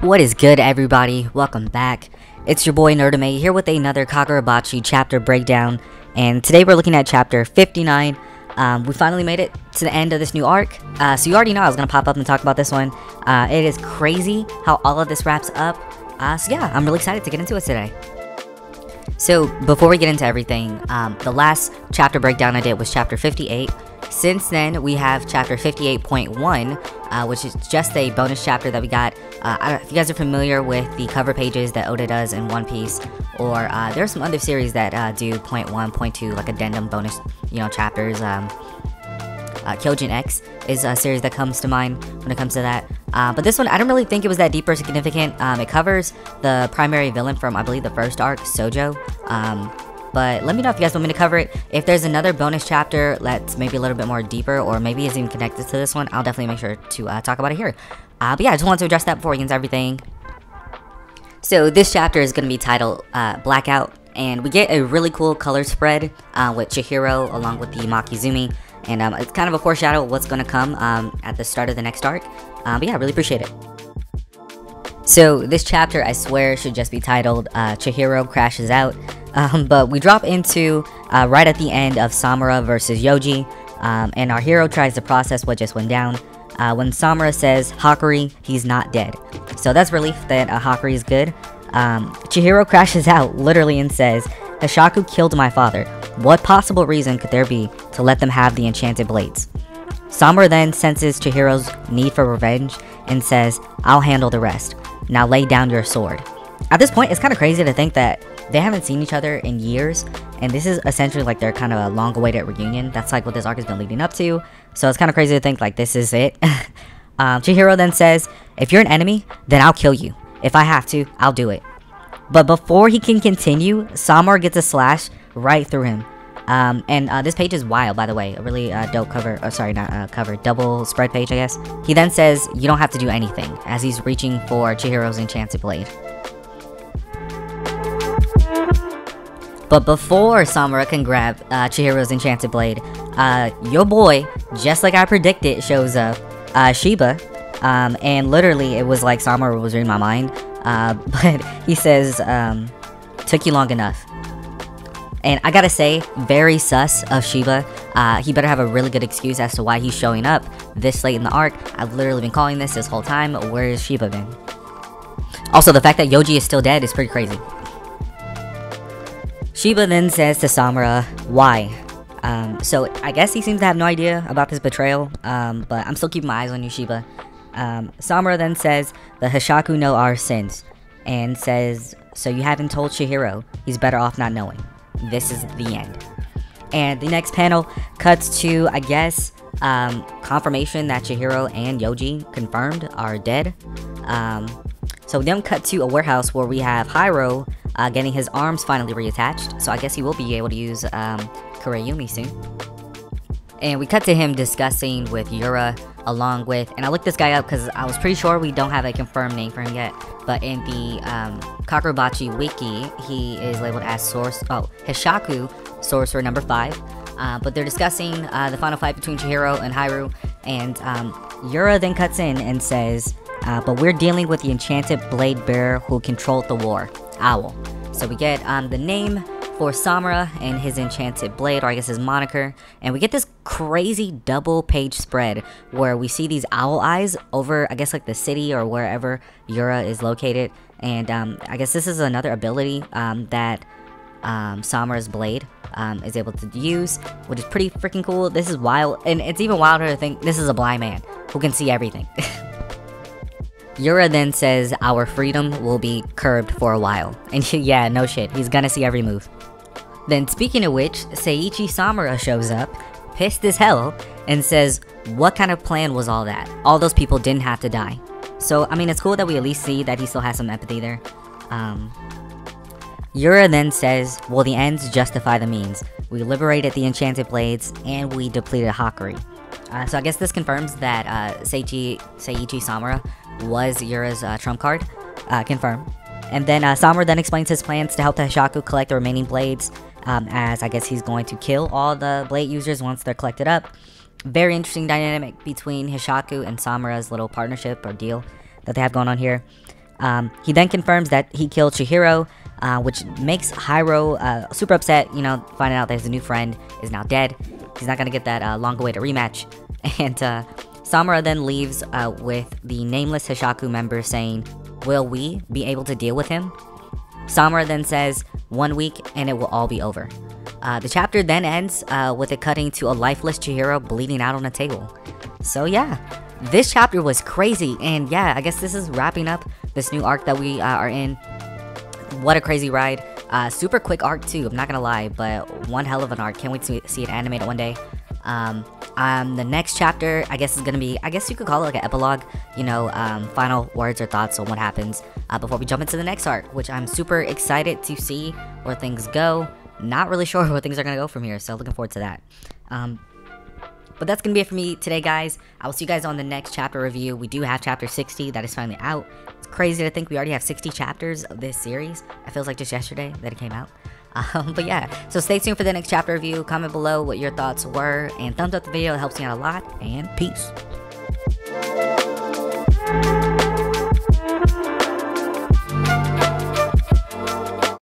What is good, everybody? Welcome back. It's your boy Nerdame here with another Kagurabachi Chapter breakdown, and today we're looking at Chapter 59. We finally made it to the end of this new arc, so you already know I was going to pop up and talk about this one. It is crazy how all of this wraps up, so yeah, I'm really excited to get into it today. So, before we get into everything, the last chapter breakdown I did was Chapter 58. Since then, we have Chapter 58.1, which is just a bonus chapter that we got. I don't know if you guys are familiar with the cover pages that Oda does in One Piece, or there are some other series that do .1, .2, like addendum bonus, chapters. Kyojin X is a series that comes to mind when it comes to that. But this one, I don't really think it was that deep or significant. It covers the primary villain from, I believe, the first arc, Sojo. But let me know if you guys want me to cover it. If there's another bonus chapter that's maybe a little bit more deeper, or maybe is even connected to this one, I'll definitely make sure to talk about it here. But yeah, I just wanted to address that before we get into everything. So this chapter is going to be titled Blackout, and we get a really cool color spread with Chihiro along with the Makizumi. And it's kind of a foreshadow of what's going to come at the start of the next arc. But yeah, I really appreciate it. So this chapter, I swear, should just be titled Chihiro Crashes Out. But we drop into right at the end of Samura versus Yoji. And our hero tries to process what just went down. When Samura says, Hakuri, he's not dead. So that's relief that Hakuri is good. Chihiro crashes out, literally, and says, Hishaku killed my father. What possible reason could there be to let them have the enchanted blades? Samura then senses Chihiro's need for revenge and says, I'll handle the rest. Now lay down your sword. At this point, it's kind of crazy to think that they haven't seen each other in years, and this is essentially like their kind of a long-awaited reunion. That's like what this arc has been leading up to, so it's kind of crazy to think like this is it. Chihiro then says, if you're an enemy, then I'll kill you. If I have to, I'll do it. But before he can continue, Samura gets a slash right through him. This page is wild, by the way. A really dope cover. Oh, sorry, not cover. Double spread page, I guess. He then says, you don't have to do anything, as he's reaching for Chihiro's enchanted blade. But before Samura can grab Chihiro's enchanted blade, your boy, just like I predicted, shows up. Shiba. And literally, it was like Samura was reading my mind. But he says, took you long enough. And I gotta say, very sus of Shiba. He better have a really good excuse as to why he's showing up this late in the arc. I've literally been calling this whole time. Where has Shiba been? Also, the fact that Yoji is still dead is pretty crazy. Shiba then says to Samura, why? So I guess he seems to have no idea about this betrayal, but I'm still keeping my eyes on you, Shiba. Samura then says, the Hishaku know our sins, and says, so you haven't told Chihiro, he's better off not knowing. This is the end. And the next panel cuts to, I guess, confirmation that Chihiro and Yoji confirmed are dead. So we then cut to a warehouse where we have Hiro getting his arms finally reattached. So I guess he will be able to use Kurayumi soon. And we cut to him discussing with Yura along with, and I looked this guy up because I was pretty sure we don't have a confirmed name for him yet, but in the Kagurabachi wiki, he is labeled as Hishaku Sorcerer number 5. But they're discussing the final fight between Chihiro and Hiro, and Yura then cuts in and says, but we're dealing with the enchanted blade bearer who controlled the war, Owl. So we get the name for Samura and his enchanted blade, or I guess his moniker, and we get this crazy double page spread where we see these owl eyes over, I guess, like the city or wherever Yura is located. And I guess this is another ability that Samura's blade is able to use, which is pretty freaking cool. This is wild, and it's even wilder to think this is a blind man who can see everything. Yura then says our freedom will be curbed for a while, and yeah, no shit, he's gonna see every move. Then, speaking of which, Seiichi Samura shows up, pissed as hell, and says, what kind of plan was all that? All those people didn't have to die. So, I mean, it's cool that we at least see that he still has some empathy there. Yura then says, well, the ends justify the means. We liberated the enchanted blades, and we depleted Hakuri. So I guess this confirms that Seiichi Samura was Yura's trump card. Confirmed. And then Samura then explains his plans to help the Hishaku collect the remaining blades, as I guess he's going to kill all the blade users once they're collected up. Very interesting dynamic between Hishaku and Samura's little partnership or deal that they have going on here. He then confirms that he killed Chihiro, which makes Hiro super upset, you know, finding out that his new friend is now dead. He's not gonna get that long-awaited rematch. And Samura then leaves with the nameless Hishaku member saying, "Will we be able to deal with him?" Samura then says, "1 week and it will all be over." The chapter then ends with it cutting to a lifeless Chihiro bleeding out on a table. So yeah, this chapter was crazy, and yeah, I guess this is wrapping up this new arc that we are in. What a crazy ride. Super quick arc too, I'm not gonna lie, but one hell of an arc. Can't wait to see it animated one day. The next chapter, I guess, is gonna be, I guess you could call it like an epilogue, you know, final words or thoughts on what happens before we jump into the next arc, which I'm super excited to see where things go. Not really sure where things are gonna go from here, so looking forward to that. But that's gonna be it for me today, guys. I will see you guys on the next chapter review. We do have chapter 60 that is finally out. It's crazy to think we already have 60 chapters of this series. It feels like just yesterday that it came out. But yeah, so stay tuned for the next chapter review. Comment below what your thoughts were, and thumbs up the video. It helps me out a lot, and peace.